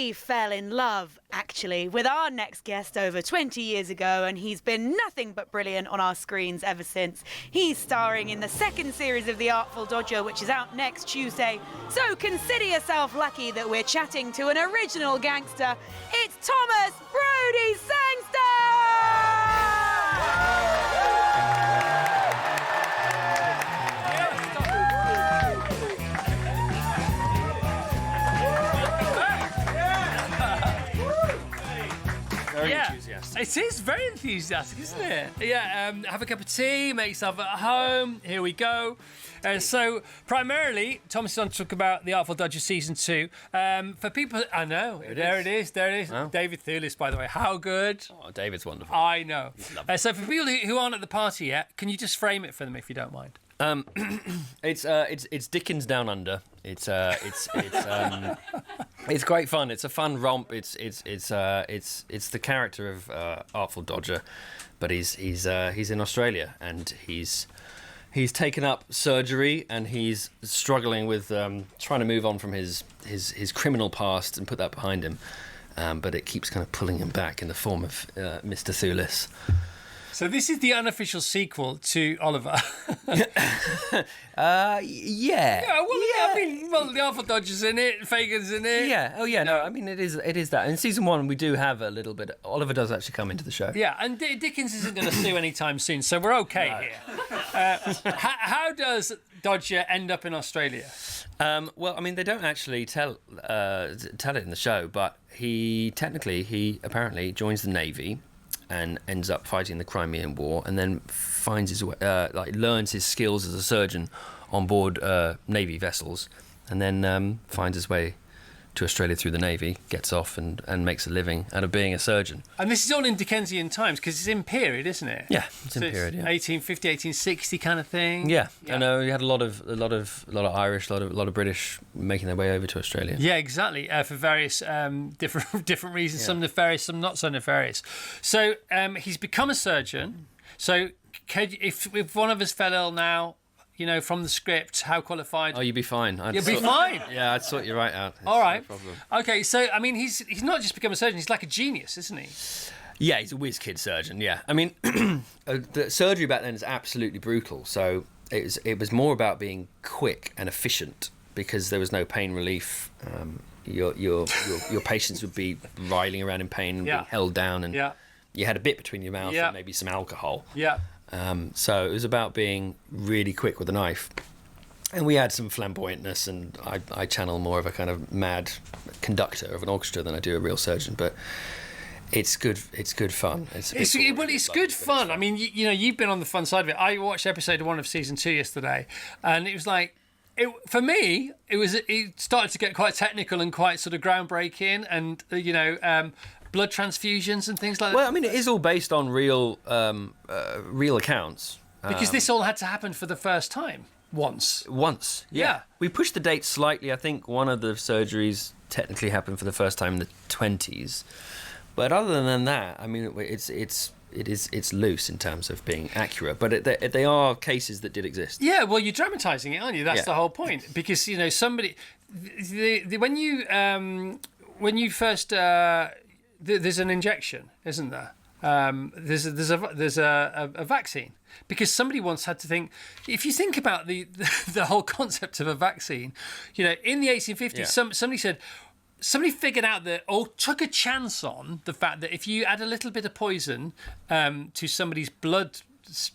We fell in love, actually, with our next guest over 20 years ago, and he's been nothing but brilliant on our screens ever since. He's starring in the second series of The Artful Dodger, which is out next Tuesday. So consider yourself lucky that we're chatting to an original gangster. It's Thomas Brodie Sangster! Very enthusiastic. It is very enthusiastic, isn't it? Yeah, have a cup of tea, make yourself at home. Here we go. So, primarily, Thomas is on to talk about The Artful Dodger Season 2. For people... I know. There it is. Oh. David Thewlis, by the way. How good? Oh, David's wonderful. I know. So, for people who aren't at the party yet, can you just frame it for them if you don't mind? It's Dickens Down Under. It's great fun. It's a fun romp. It's the character of Artful Dodger, but he's in Australia and he's taken up surgery and he's struggling with trying to move on from his criminal past and put that behind him, but it keeps kind of pulling him back in the form of Mr. Thewlis. So this is the unofficial sequel to Oliver. Yeah. I mean, the Artful Dodger's in it, Fagan's in it. Yeah. Oh, yeah. No, I mean, it is that. In season 1, we do have a little bit. Oliver does actually come into the show. Yeah, and Dickens isn't going to sue anytime soon, so we're okay here. How does Dodger end up in Australia? Well, I mean, they don't actually tell it in the show, but he apparently joins the Navy and ends up fighting the Crimean War, and then finds his way, learns his skills as a surgeon on board Navy vessels, and then finds his way to Australia through the Navy, gets off and makes a living out of being a surgeon. And this is all in Dickensian times, because it's in period, isn't it? Yeah, it's in period. Yeah. 1850, 1860 kind of thing. Yeah. I know you had a lot of Irish, a lot of British making their way over to Australia. Yeah, exactly. For various different reasons, some nefarious, some not so nefarious. So he's become a surgeon. So if one of us fell ill now, you know, from the script, how qualified? Oh, you'd be fine. You'd be fine. Yeah, I'd sort you right out. All right. No problem. Okay, so I mean, he's not just become a surgeon; he's like a genius, isn't he? Yeah, he's a whiz kid surgeon. Yeah, I mean, the surgery back then is absolutely brutal. So it was more about being quick and efficient because there was no pain relief. Your patients would be writhing around in pain and being held down, and you had a bit between your mouth and maybe some alcohol. Yeah. So it was about being really quick with a knife. And we had some flamboyantness, and I channel more of a kind of mad conductor of an orchestra than I do a real surgeon. But it's good fun. It's good fun. I mean, you know, you've been on the fun side of it. I watched episode 1 of season 2 yesterday, and it was like, for me, it started to get quite technical and quite sort of groundbreaking, and blood transfusions and things like that. Well, I mean, it is all based on real accounts. Because this all had to happen for the first time. Once, yeah. We pushed the date slightly. I think one of the surgeries technically happened for the first time in the 20s. But other than that, I mean, it's loose in terms of being accurate. But they are cases that did exist. Yeah, well, you're dramatising it, aren't you? That's the whole point. Because, you know, somebody... when you first... there's an injection, isn't there? There's a vaccine, because somebody once had to think. If you think about the whole concept of a vaccine, you know, in the 1850s, somebody figured out that, or took a chance on the fact that if you add a little bit of poison to somebody's blood,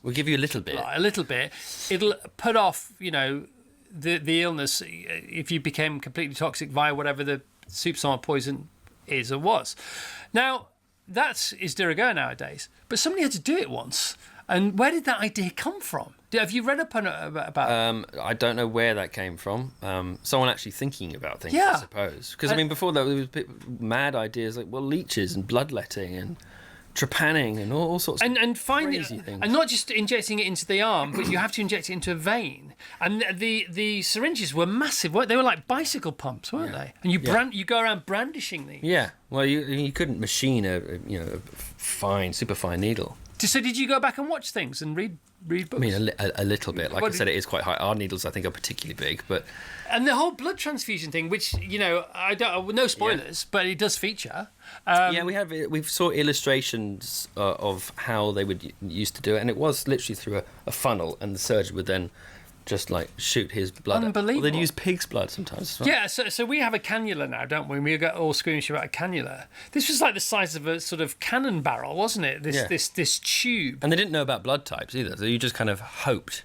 we'll give you a little bit, it'll put off, you know, the illness if you became completely toxic via whatever the soupçon poison is or was. Now, that is de rigueur nowadays, but somebody had to do it once. And where did that idea come from? Have you read up on it about it? I don't know where that came from. Someone actually thinking about things, I suppose. Because, I mean, before that, there was a bit mad ideas like, well, leeches and bloodletting and trepanning and all sorts of crazy things. And not just injecting it into the arm, but you have to inject it into a vein. And the syringes were massive. They were like bicycle pumps, weren't they? And you go around brandishing these. Yeah. Well, you couldn't machine a super fine needle. So did you go back and watch things and read books? I mean, a little bit. Like I said, it is quite high. Our needles, I think, are particularly big, but... And the whole blood transfusion thing, which, I don't... No spoilers, but it does feature. We saw illustrations of how they would used to do it, and it was literally through a funnel, and the surgeon would then just like shoot his blood. Unbelievable. They'd use pig's blood sometimes as well. Yeah, so we have a cannula now, don't we? We get all squeamish about a cannula. This was like the size of a sort of cannon barrel, wasn't it? This tube. And they didn't know about blood types either, so you just kind of hoped.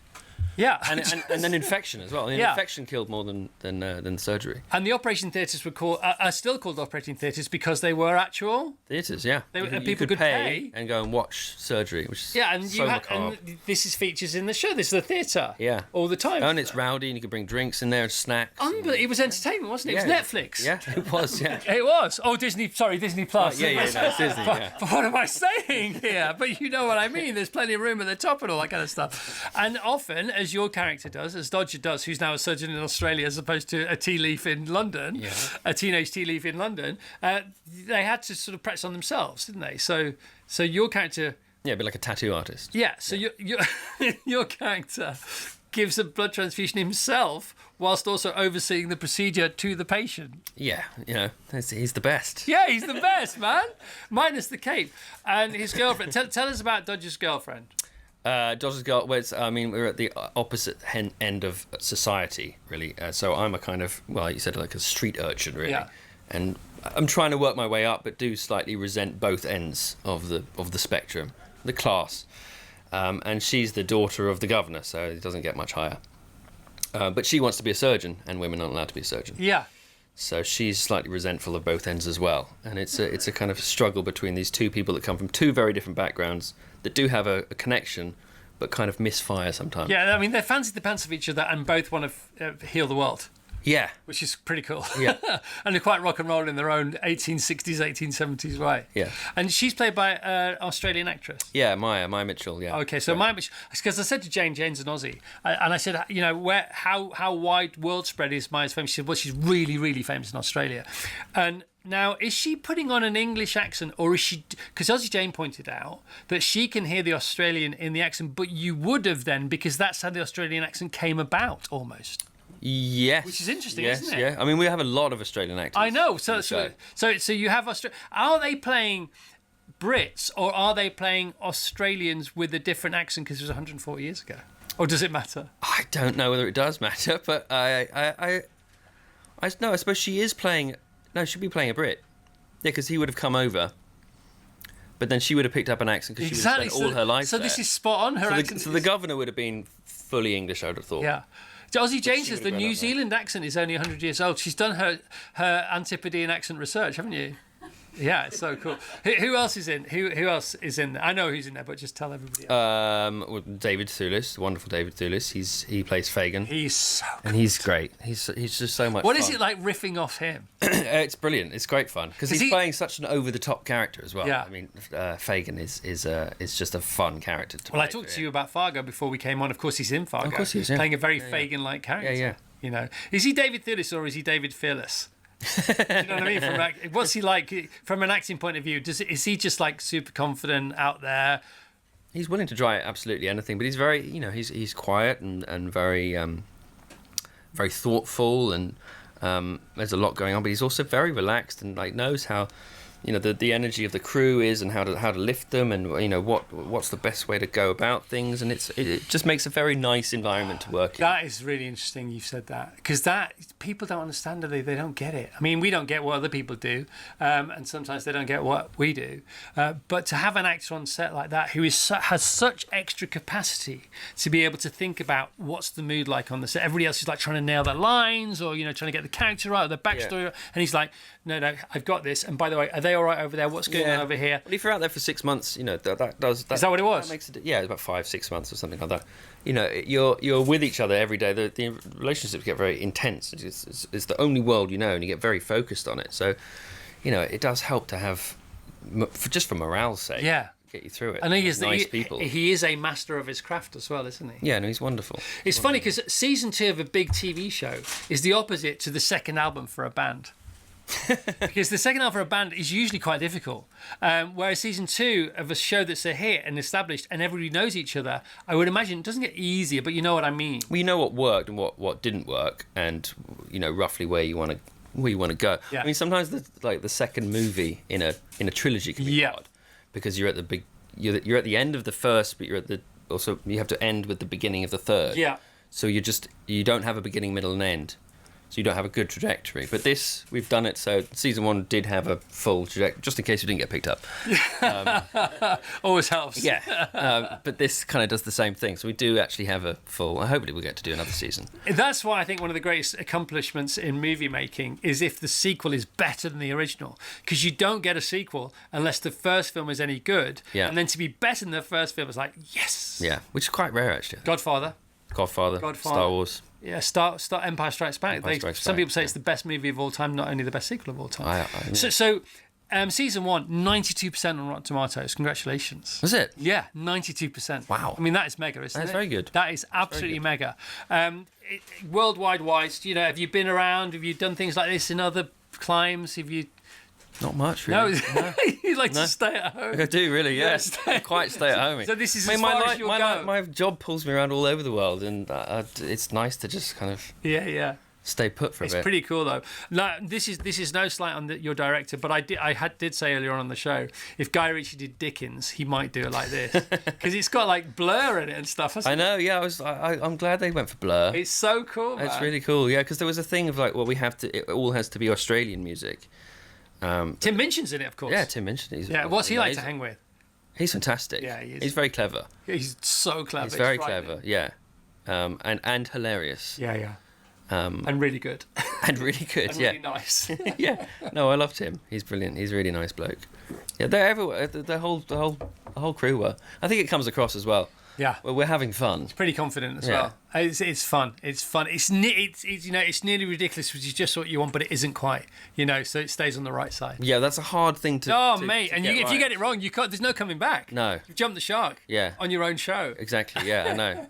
Yeah, and then infection as well. Infection killed more than surgery. And the operating theatres are still called operating theatres because they were actual theatres. Yeah, people could pay and go and watch surgery, which is and so macabre. And this is features in the show. This is the theatre. Yeah, all the time. And it's rowdy, and you could bring drinks in there and snacks. It was entertainment, wasn't it? It was Netflix. Yeah, it was. Yeah, it was. Oh, Disney Plus. No, it's Disney. Yeah. But what am I saying here? But you know what I mean. There's plenty of room at the top and all that kind of stuff. And often, as your character does, as Dodger does, who's now a surgeon in Australia as opposed to a tea leaf in London, a teenage tea leaf in London, they had to sort of practice on themselves, didn't they? So your character... Yeah, but like a tattoo artist. Yeah, so your character gives a blood transfusion himself whilst also overseeing the procedure to the patient. Yeah, he's the best. Yeah, he's the best, man. Minus the cape. And his girlfriend. Tell us about Dodger's girlfriend. Dodger's girl. We're at the opposite end of society, really. So I'm a kind of, you said like a street urchin, really. Yeah. And I'm trying to work my way up, but do slightly resent both ends of the spectrum, the class. And she's the daughter of the governor, so it doesn't get much higher. But she wants to be a surgeon, and women aren't allowed to be a surgeon. Yeah. So she's slightly resentful of both ends as well. And it's a kind of struggle between these two people that come from two very different backgrounds that do have a connection, but kind of misfire sometimes. Yeah, I mean, they fancy the pants of each other and both want to heal the world. Yeah. Which is pretty cool. Yeah. And they're quite rock and roll in their own 1860s, 1870s way. Yeah. And she's played by an Australian actress. Yeah, Maya Mitchell, yeah. Okay, so Maya Mitchell, because I said to Jane's an Aussie, and I said, how wide world spread is Maya's fame? She said, well, she's really, really famous in Australia. And now, is she putting on an English accent, or is she... Because Aussie Jane pointed out that she can hear the Australian in the accent, but you would have then, because that's how the Australian accent came about, almost. Yes. Which is interesting, yes, isn't it? Yeah. I mean, we have a lot of Australian actors. I know. So you have Are they playing Brits, or are they playing Australians with a different accent because it was 140 years ago? Or does it matter? I don't know whether it does matter, but I suppose she is playing... No, she'd be playing a Brit. Yeah, because he would have come over, but then she would have picked up an accent because she would have spent all her life there. So this is spot on. Her accent. So the governor would have been fully English, I would have thought. Yeah. Aussie Jane says the New Zealand accent is only 100 years old. She's done her Antipodean accent research, haven't you? Yeah, it's so cool. Who else is in? Who else is in there? I know who's in there, but just tell everybody else. David Thewlis, the wonderful David Thewlis. He plays Fagin. He's so good. And he's great. He's just so much What fun. is it like riffing off him? It's brilliant. It's great fun because he's playing such an over-the-top character as well. Yeah. I mean, Fagin is just a fun character to play. Well, I talked to you about Fargo before we came on. Of course, he's in Fargo. Of course he is, yeah. Playing a very Fagin-like character. Yeah. You know, is he David Thewlis or is he David Fearless? Do you know what I mean? What's he like from an acting point of view? Is he just like super confident out there? He's willing to try absolutely anything, but he's very, he's quiet and very very thoughtful, and there's a lot going on. But he's also very relaxed and knows how, the energy of the crew is and how to lift them, and what's the best way to go about things, and it just makes a very nice environment to work in. That is really interesting you've said that, because that people don't understand it. They don't get it. I mean, we don't get what other people do, and sometimes they don't get what we do. But to have an actor on set like that who has such extra capacity to be able to think about what's the mood like on the set. Everybody else is like trying to nail their lines, or trying to get the character right, or the backstory, and he's like, no, I've got this. And by the way, are they all right over there? What's going on over here? Well, if you're out there for 6 months, that does. Is that what it was? That makes it, yeah, about 5-6 months or something like that. You're with each other every day. The relationships get very intense. It's the only world you know, and you get very focused on it. So, it does help to have, just for morale's sake. Yeah. Get you through it. And nice people. He is a master of his craft as well, isn't he? Yeah, no, he's wonderful. It's funny because season 2 of a big TV show is the opposite to the second album for a band. Because the second half of a band is usually quite difficult. Whereas season 2 of a show that's a hit and established and everybody knows each other, I would imagine it doesn't get easier, but you know what I mean. Well, you know what worked and what didn't work, and you know roughly where you want to go. Yeah. I mean, sometimes the second movie in a trilogy can be hard because you're at you're at the end of the first, but you have to end with the beginning of the third. Yeah. So you don't have a beginning, middle, and end. So you don't have a good trajectory. But this, we've done it so season 1 did have a full trajectory, just in case you didn't get picked up. Always helps. Yeah. But this kind of does the same thing. So we do actually have a full. Hopefully we'll get to do another season. That's why I think one of the greatest accomplishments in movie making is if the sequel is better than the original. Because you don't get a sequel unless the first film is any good. Yeah. And then to be better than the first film is like, yes. Yeah, which is quite rare actually. Godfather. Godfather. Star Wars. Yeah, Star Empire Strikes Back. Some people say it's the best movie of all time, not only the best sequel of all time. So season 1, 92% on Rotten Tomatoes. Congratulations. Was it? Yeah, 92%. Wow. I mean, that is mega, isn't it? That's very good. That is absolutely mega. Worldwide wise, you know, have you been around? Have you done things like this in other climes? Have you... Not much, really. No, you like to stay at home. I do, really, yes. Quite stay at home. So this is as far as you'll go. My job pulls me around all over the world, and it's nice to just kind of stay put for a bit. It's pretty cool, though. No, this is no slight on your director, but I did say earlier on the show, if Guy Ritchie did Dickens, he might do it like this. Because it's got, like, Blur in it and stuff, hasn't it? I know, yeah. I'm glad they went for Blur. It's so cool, man. It's really cool, yeah, because there was a thing of, like, it all has to be Australian music. Tim Minchin's in it, of course. Yeah, Tim Minchin. What's he like to hang with? He's fantastic. Yeah, he is. He's very clever. He's so clever. He's very clever, yeah. And hilarious. Yeah. And really good. And really good, and yeah. really nice. Yeah. No, I loved him. He's brilliant. He's a really nice bloke. Yeah, they're everywhere. The whole crew were. I think it comes across as well. Yeah. Well, we're having fun. Pretty confident as well. It's fun. It's fun. It's you know, it's nearly ridiculous, which is just what you want, but it isn't quite. You know, so it stays on the right side. Yeah, that's a hard thing to. Oh, to, mate, to and get if right. you get it wrong, you can't. There's no coming back. No. You've jumped the shark. Yeah. On your own show. Exactly. Yeah, I know.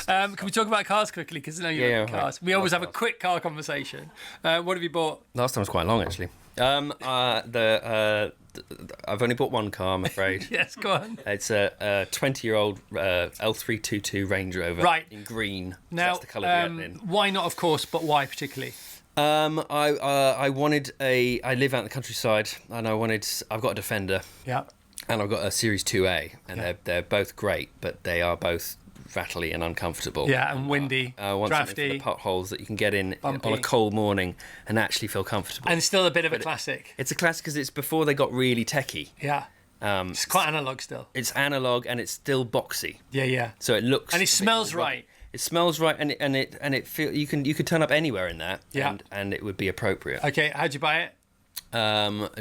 Can we talk about cars quickly? Because I know you love cars. We always have a quick car conversation. What have you bought? Last time was quite long, actually. I've only bought one car, I'm afraid. Yes, go on. It's a 20-year-old L322 Range Rover. Right. In green. Now, that's the colour they're in. Why not, of course, but why particularly? I wanted I live out in the countryside, and I've got a Defender. Yeah. And I've got a Series 2A, and they're both great, but they are both rattly and uncomfortable. Yeah, and windy, I want drafty, something for the potholes that you can get in bumpy. on a cold morning and actually feel comfortable. And still a bit of a classic. It's a classic because it's before they got really techie. Yeah. It's quite analog still. It's analog and it's still boxy. Yeah. So it looks and it smells right. It smells right, and it feel you could turn up anywhere in that. Yeah. And it would be appropriate. Okay, how'd you buy it?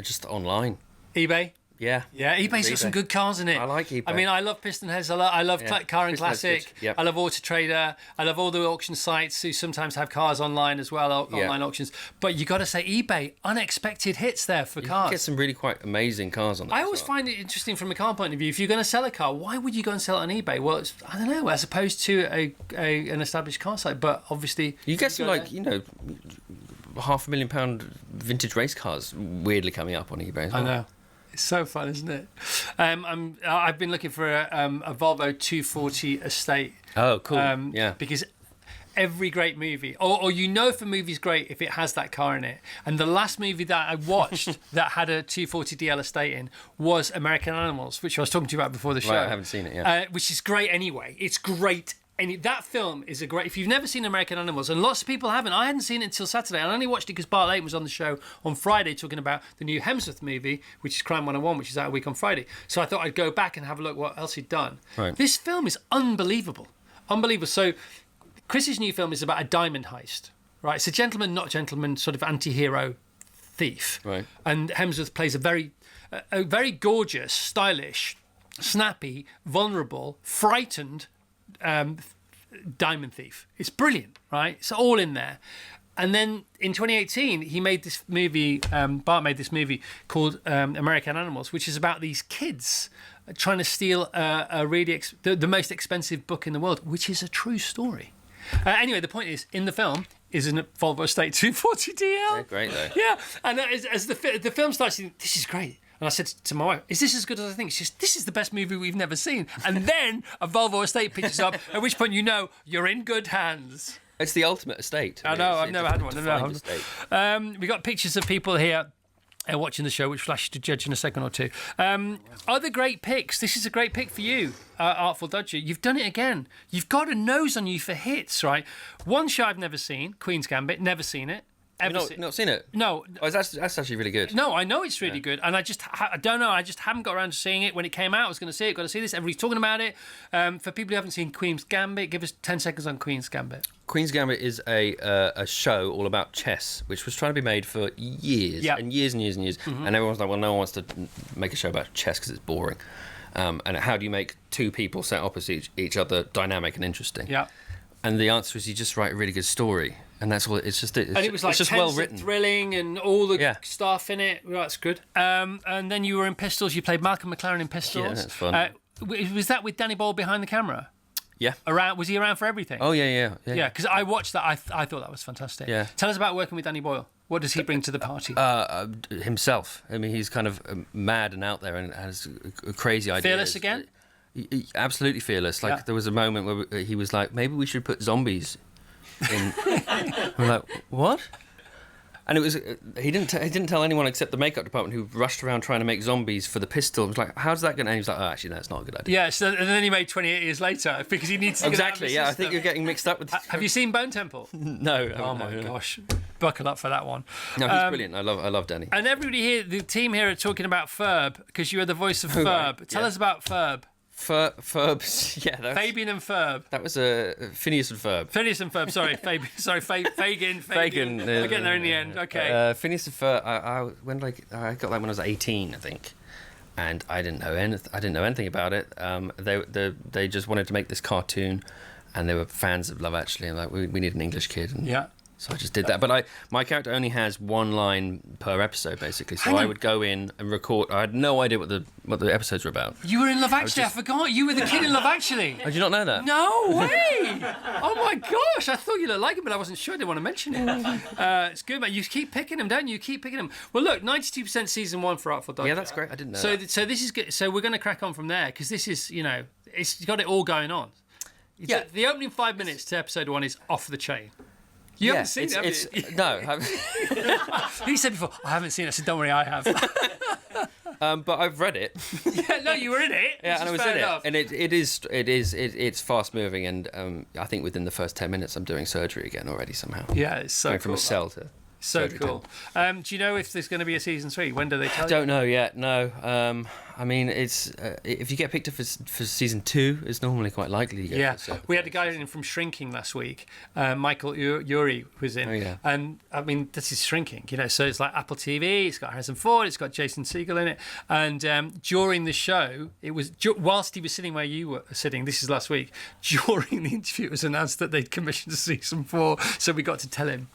Just online. eBay. Yeah. Yeah, eBay's got some good cars in it. I like eBay. I mean, I love Piston Heads. I love Car and Piston Heads Classic. good. Yep. I love Auto Trader. I love all the auction sites who sometimes have cars online as well, online auctions. But you got to say, eBay, unexpected hits there for cars. You get some really quite amazing cars on there. I always find it interesting from a car point of view. If you're going to sell a car, why would you go and sell it on eBay? Well, I don't know, as opposed to an established car site. But obviously, you get some £500,000 vintage race cars weirdly coming up on eBay as well. I know. It's so fun, isn't it? I've been looking for a Volvo 240 Estate. Oh, cool. Because every great movie, or if a movie's great if it has that car in it. And the last movie that I watched that had a 240 DL Estate in was American Animals, which I was talking to you about before the show. Right, I haven't seen it yet. Which is great anyway. It's great. And that film is a great... If you've never seen American Animals, and lots of people haven't, I hadn't seen it until Saturday. I only watched it because Bart Layton was on the show on Friday talking about the new Hemsworth movie, which is Crime 101, which is out a week on Friday. So I thought I'd go back and have a look what else he'd done. Right. This film is unbelievable. Unbelievable. So Chris's new film is about a diamond heist, right? It's a gentleman, not gentleman, sort of anti-hero thief. Right. And Hemsworth plays a very gorgeous, stylish, snappy, vulnerable, frightened diamond thief. It's brilliant, right? It's all in there. And then in 2018, he made this movie, Bart made this movie called American Animals, which is about these kids trying to steal the most expensive book in the world, which is a true story. Anyway, the point is, in the film, is in a Volvo Estate 240 DL. They're great though. Yeah, and as the film starts, you think, this is great. And I said to my wife, is this as good as I think? She says, this is the best movie we've never seen. And then a Volvo Estate pitches up, at which point you know you're in good hands. It's the ultimate estate. I know, I've never had one. Estate. We got pictures of people here watching the show, which flash to judge in a second or two. Other great picks. This is a great pick for you, Artful Dodger. You've done it again. You've got a nose on you for hits, right? One show I've never seen, Queen's Gambit, never seen it. Not seen it? No. Oh, that's actually really good. No, I know it's really good, and I don't know. I just haven't got around to seeing it. When it came out, I was going to see it. Got to see this. Everybody's talking about it. For people who haven't seen Queen's Gambit, give us 10 seconds on Queen's Gambit. Queen's Gambit is a show all about chess, which was trying to be made for years and years and years and years. Mm-hmm. And everyone's like, well, no one wants to make a show about chess because it's boring. And how do you make two people set opposite each other dynamic and interesting? Yeah. And the answer is you just write a really good story. And that's all. It's just. And it was like just well written, thrilling, and all the stuff in it. Well, that's good. And then you were in Pistols. You played Malcolm McLaren in Pistols. Yeah, that's fun. Was that with Danny Boyle behind the camera? Yeah. Was he around for everything? Oh yeah. Yeah, because I watched that. I thought that was fantastic. Yeah. Tell us about working with Danny Boyle. What does he bring to the party? Himself. I mean, he's kind of mad and out there and has crazy ideas. Fearless again? Absolutely fearless. Like there was a moment where he was like, maybe we should put zombies in. I'm like, what? And it was he didn't tell anyone except the makeup department, who rushed around trying to make zombies for the pistol. I was like, how's that going? And he was like, oh, actually, no, it's not a good idea. Yeah. So and then he made 28 years later because he needs to exactly. Yeah, I think you're getting mixed up with. Have you seen Bone Temple? No. Oh my gosh, buckle up for that one. No, he's brilliant. I love Danny. And everybody here, the team here, are talking about Ferb because you are the voice of Ferb. Right. Tell us about Ferb. Ferb, yeah. Fabian and Ferb. That was Phineas and Ferb. Phineas and Ferb, sorry. Fabian, sorry, Fagin. Fagin. We're getting there in the end, okay. Phineas and Ferb, I got that when I was 18, I think. And I didn't know anything about it. They just wanted to make this cartoon, and they were fans of Love Actually, and like, we need an English kid. And yeah. So I just did that. But my character only has one line per episode, basically. So I would go in and record. I had no idea what the episodes were about. You were in Love Actually. I forgot. You were the kid in Love Actually. Oh, did you not know that? No way. Oh my gosh. I thought you looked like him, but I wasn't sure. I didn't want to mention it. It's good, man. You keep picking him, don't you? You keep picking him. Well, look, 92% season 1 for Artful Dodger. Yeah, that's great. I didn't know that. So this is good. So we're going to crack on from there because this is, it's got it all going on. Yeah. The opening 5 minutes to episode 1 is off the chain. You haven't seen it, have you? No. He said before, I haven't seen it. I said, don't worry, I have. But I've read it. Yeah, no, you were in it. Yeah, and I was in it. And it's fast moving, and I think within the first 10 minutes I'm doing surgery again already somehow. Yeah, it's so going cool. from a cell to so cool. Do you know if there's going to be a season 3? When do they tell you? I don't know yet. No. I mean, it's if you get picked up for season 2, it's normally quite likely to get. Yeah, we had a guy in from Shrinking last week. Michael Urie was in, and I mean, this is Shrinking, So it's like Apple TV. It's got Harrison Ford. It's got Jason Segel in it. And during the show, it was whilst he was sitting where you were sitting. This is last week. During the interview, it was announced that they'd commissioned a season 4, so we got to tell him.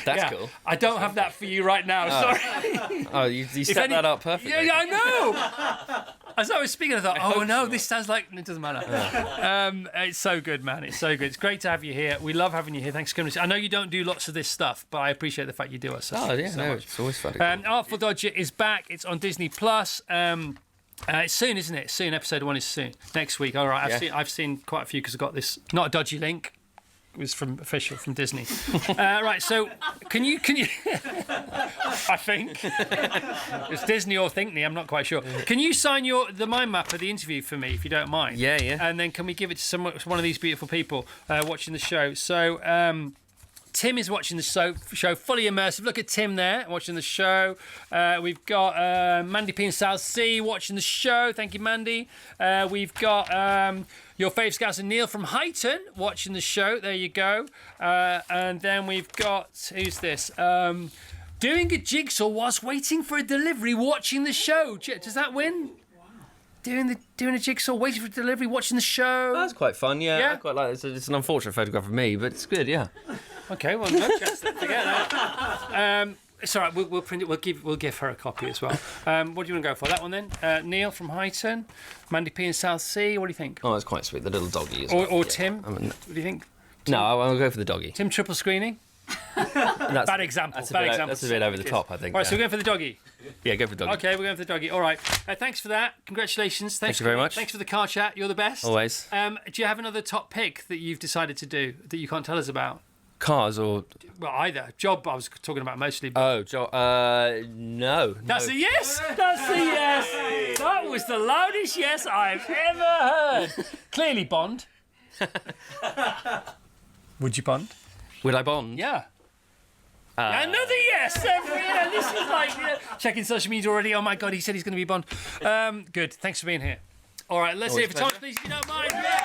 That's cool. I don't have that for you right now. Sorry. Oh, you set that up perfectly. Yeah, I know. As I was speaking, I thought, oh no, this sounds like it doesn't matter. It's so good, man. It's so good. It's great to have you here. We love having you here. Thanks for coming. I know you don't do lots of this stuff, but I appreciate the fact you do it. So much. It's always fun. Artful Dodger is back. It's on Disney Plus. It's soon, isn't it? Soon. Episode 1 is soon. Next week. All right. I've seen quite a few because I've got this. Not a dodgy link. It was from Disney. Right, so can you I think it's Disney or Thinkney, I'm not quite sure. Can you sign the mind map of the interview for me if you don't mind? Yeah. And then can we give it to one of these beautiful people watching the show? So Tim is watching the show, fully immersive. Look at Tim there, watching the show. We've got Mandy P in South Sea watching the show. Thank you, Mandy. We've got your fave Scouser Neil from Highton watching the show. There you go. And then we've got, who's this? Doing a jigsaw whilst waiting for a delivery, watching the show. Does that win? Doing a jigsaw, waiting for a delivery, watching the show. That's quite fun, yeah. I quite like it. It's an unfortunate photograph of me, but it's good, yeah. Okay, well, no chance. Forget that. It's all right. We'll print it. We'll give her a copy as well. What do you want to go for? That one then. Neil from Highton, Mandy P in South Sea. What do you think? Oh, that's quite sweet. The little doggy. Or Tim. What do you think? No, I'll go for the doggy. Tim triple screening? Bad example. That's a bit over the top, I think. All right, so we're going for the doggy. Yeah, go for the doggy. Okay, we're going for the doggy. All right. Thanks for that. Congratulations. Thank you very much. Thanks for the car chat. You're the best. Always. Do you have another top pick that you've decided to do that you can't tell us about? Cars or... Well, either. Job, I was talking about mostly. But... No. That's a yes. That's a yes. That was the loudest yes I've ever heard. Clearly Bond. Would you Bond? Would I Bond? Yeah. Another yes! This is like checking social media already. Oh my God, he said he's going to be Bond. Good. Thanks for being here. All right, let's hear it for Thomas, please, if you don't mind. Yeah.